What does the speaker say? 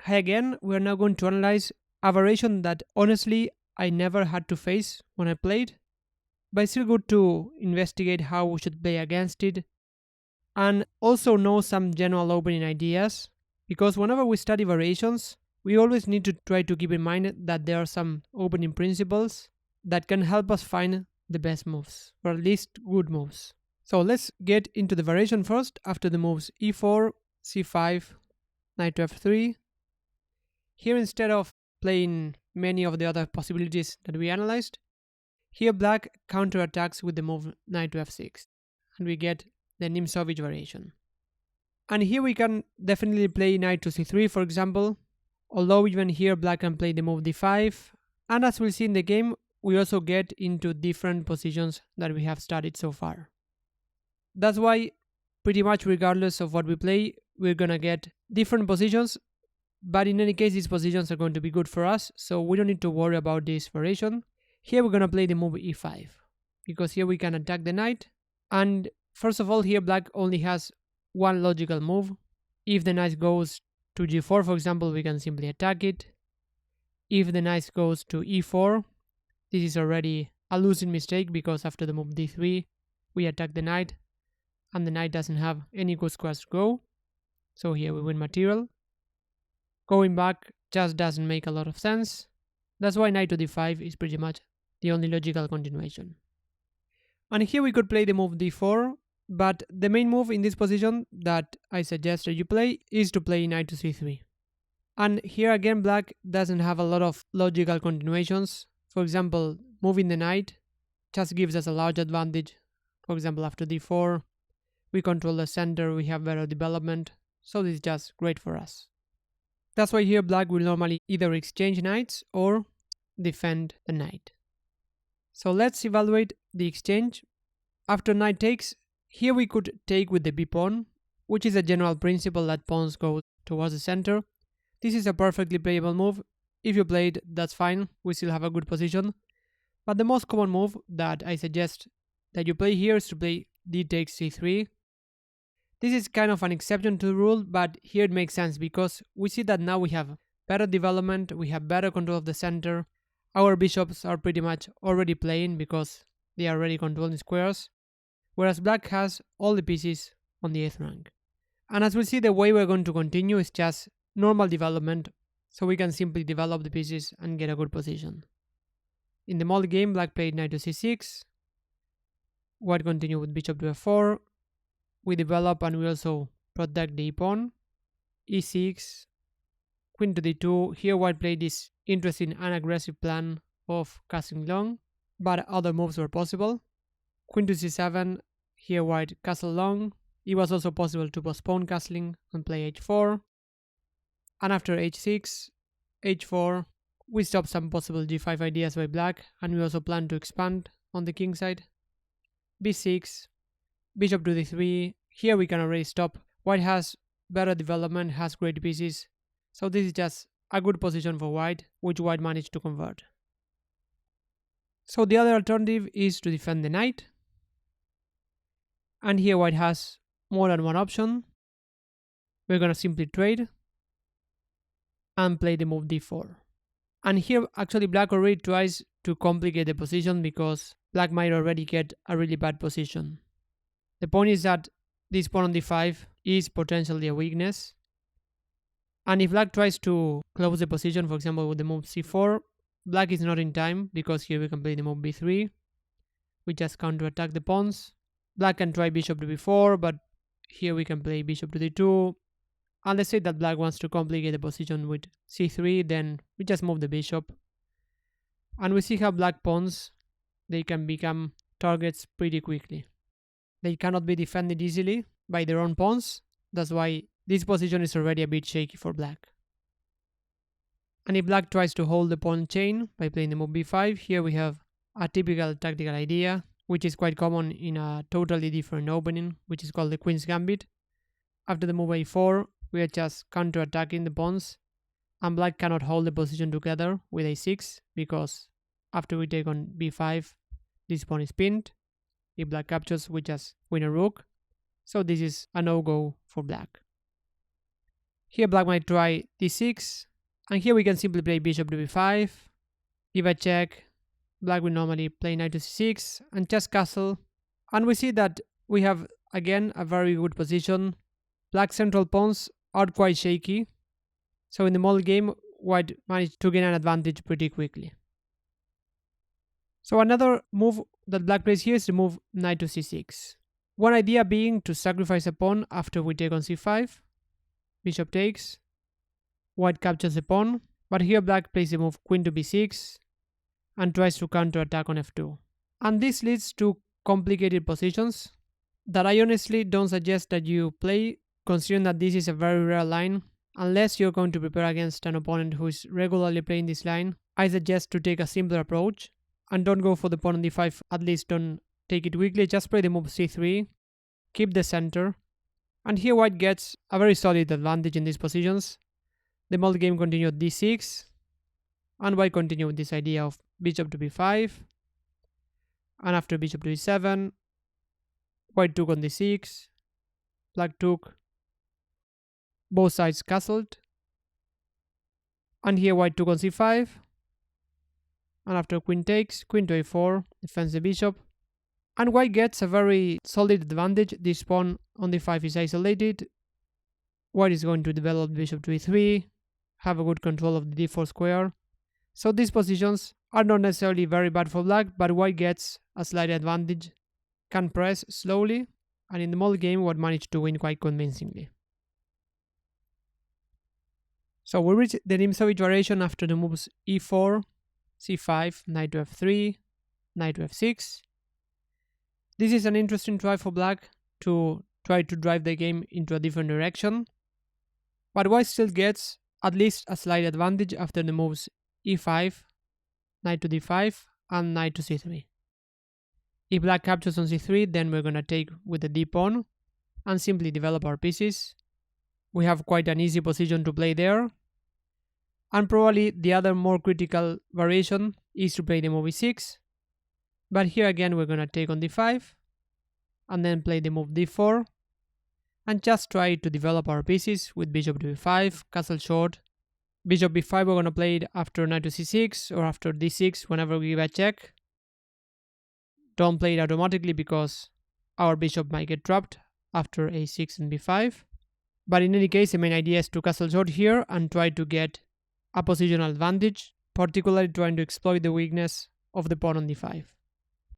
Again, we are now going to analyze a variation that honestly I never had to face when I played, but it's still good to investigate how we should play against it and also know some general opening ideas, because whenever we study variations, we always need to try to keep in mind that there are some opening principles that can help us find the best moves, or at least good moves. So let's get into the variation first after the moves e4, c5, knight to f3. Here, instead of playing many of the other possibilities that we analyzed, here black counterattacks with the move knight to f6, and we get the Nimzowitsch variation. And here we can definitely play knight to c3, for example, although even here black can play the move d5, and as we'll see in the game, we also get into different positions that we have studied so far. That's why, pretty much regardless of what we play, we're gonna get different positions, but in any case these positions are going to be good for us, so we don't need to worry about this variation. Here we're gonna play the move e5, because here we can attack the knight, and first of all here black only has one logical move. If the knight goes to g4, for example, we can simply attack it. If the knight goes to e4, this is already a losing mistake, because after the move d3 we attack the knight, and the knight doesn't have any good squares to go, so here we win material. Going back just doesn't make a lot of sense. That's why knight to d5 is pretty much the only logical continuation. And here we could play the move d4, but the main move in this position that I suggest that you play is to play knight to c3. And here again black doesn't have a lot of logical continuations. For example, moving the knight just gives us a large advantage. For example, after d4, we control the center, we have better development, so this is just great for us. That's why here black will normally either exchange knights or defend the knight. So let's evaluate the exchange. After knight takes, here we could take with the b pawn, which is a general principle that pawns go towards the center. This is a perfectly playable move. If you play it, that's fine, we still have a good position. But the most common move that I suggest that you play here is to play d takes c3. This is kind of an exception to the rule, but here it makes sense because we see that now we have better development, we have better control of the center. Our bishops are pretty much already playing because they are already controlling squares, whereas black has all the pieces on the 8th rank. And as we see, the way we're going to continue is just normal development, so we can simply develop the pieces and get a good position. In the model game, black played knight to c6, white continued with bishop to f4, we develop and we also protect the e-pawn, e6, queen to d2. Here white played this interesting and aggressive plan of castling long, but other moves were possible. Queen to c7, here white castle long. It was also possible to postpone castling and play h4. And after h6, h4, we stop some possible g5 ideas by black, and we also plan to expand on the king side. b6, bishop to d3, here we can already stop. White has better development, has great pieces, so this is just a good position for white, which white managed to convert. So the other alternative is to defend the knight, and here white has more than one option. We're gonna simply trade and play the move d4. And here actually black already tries to complicate the position because black might already get a really bad position. The point is that this pawn on d5 is potentially a weakness, and if black tries to close the position, for example with the move c4, black is not in time because here we can play the move b3. We just counterattack the pawns. Black can try bishop to b4, but here we can play bishop to d2. And let's say that black wants to complicate the position with c3, then we just move the bishop. And we see how black pawns, they can become targets pretty quickly. They cannot be defended easily by their own pawns. That's why this position is already a bit shaky for black. And if black tries to hold the pawn chain by playing the move b5, here we have a typical tactical idea, which is quite common in a totally different opening, which is called the Queen's Gambit. After the move a4, we are just counter-attacking the pawns, and black cannot hold the position together with a6, because after we take on b5, this pawn is pinned. If black captures, we just win a rook. So this is a no-go for black. Here black might try d6, and here we can simply play bishop to b5, give a check, black will normally play knight to c6, and just castle, and we see that we have again a very good position. Black central pawns are quite shaky, so in the model game, white managed to gain an advantage pretty quickly. So another move that black plays here is to move knight to c6. One idea being to sacrifice a pawn after we take on c5. Bishop takes. White captures the pawn, but here black plays the move queen to b6 and tries to counter-attack on f2. And this leads to complicated positions that I honestly don't suggest that you play, considering that this is a very rare line. Unless you're going to prepare against an opponent who is regularly playing this line, I suggest to take a simpler approach and don't go for the pawn on d5, at least don't take it weakly, just play the move c3, keep the center, and here white gets a very solid advantage in these positions. The model game continued d6, and white continued with this idea of bishop to b5, and after bishop to e7, white took on d6, black took, both sides castled, and here white took on c5, and after queen takes, queen to a4, defends the bishop, and white gets a very solid advantage. This pawn on d5 is isolated. White is going to develop bishop to e3, have a good control of the d4 square. So these positions are not necessarily very bad for black, but white gets a slight advantage, can press slowly, and in the model game white managed to win quite convincingly. So we reach the Nimzowitsch variation after the moves e4, c5, knight to f3, knight to f6. This is an interesting try for black to try to drive the game into a different direction, but white still gets at least a slight advantage after the moves e5, knight to d5, and knight to c3. If black captures on c3, then we're gonna take with the d pawn and simply develop our pieces. We have quite an easy position to play there. And probably the other more critical variation is to play the move e6. But here again we're gonna take on d5 and then play the move d4 and just try to develop our pieces with bishop to b5, castle short. Bishop b5 we're gonna play it after knight to c6 or after d6 whenever we give a check. Don't play it automatically because our bishop might get trapped after a6 and b5. But in any case, the main idea is to castle short here and try to get a positional advantage, particularly trying to exploit the weakness of the pawn on d5.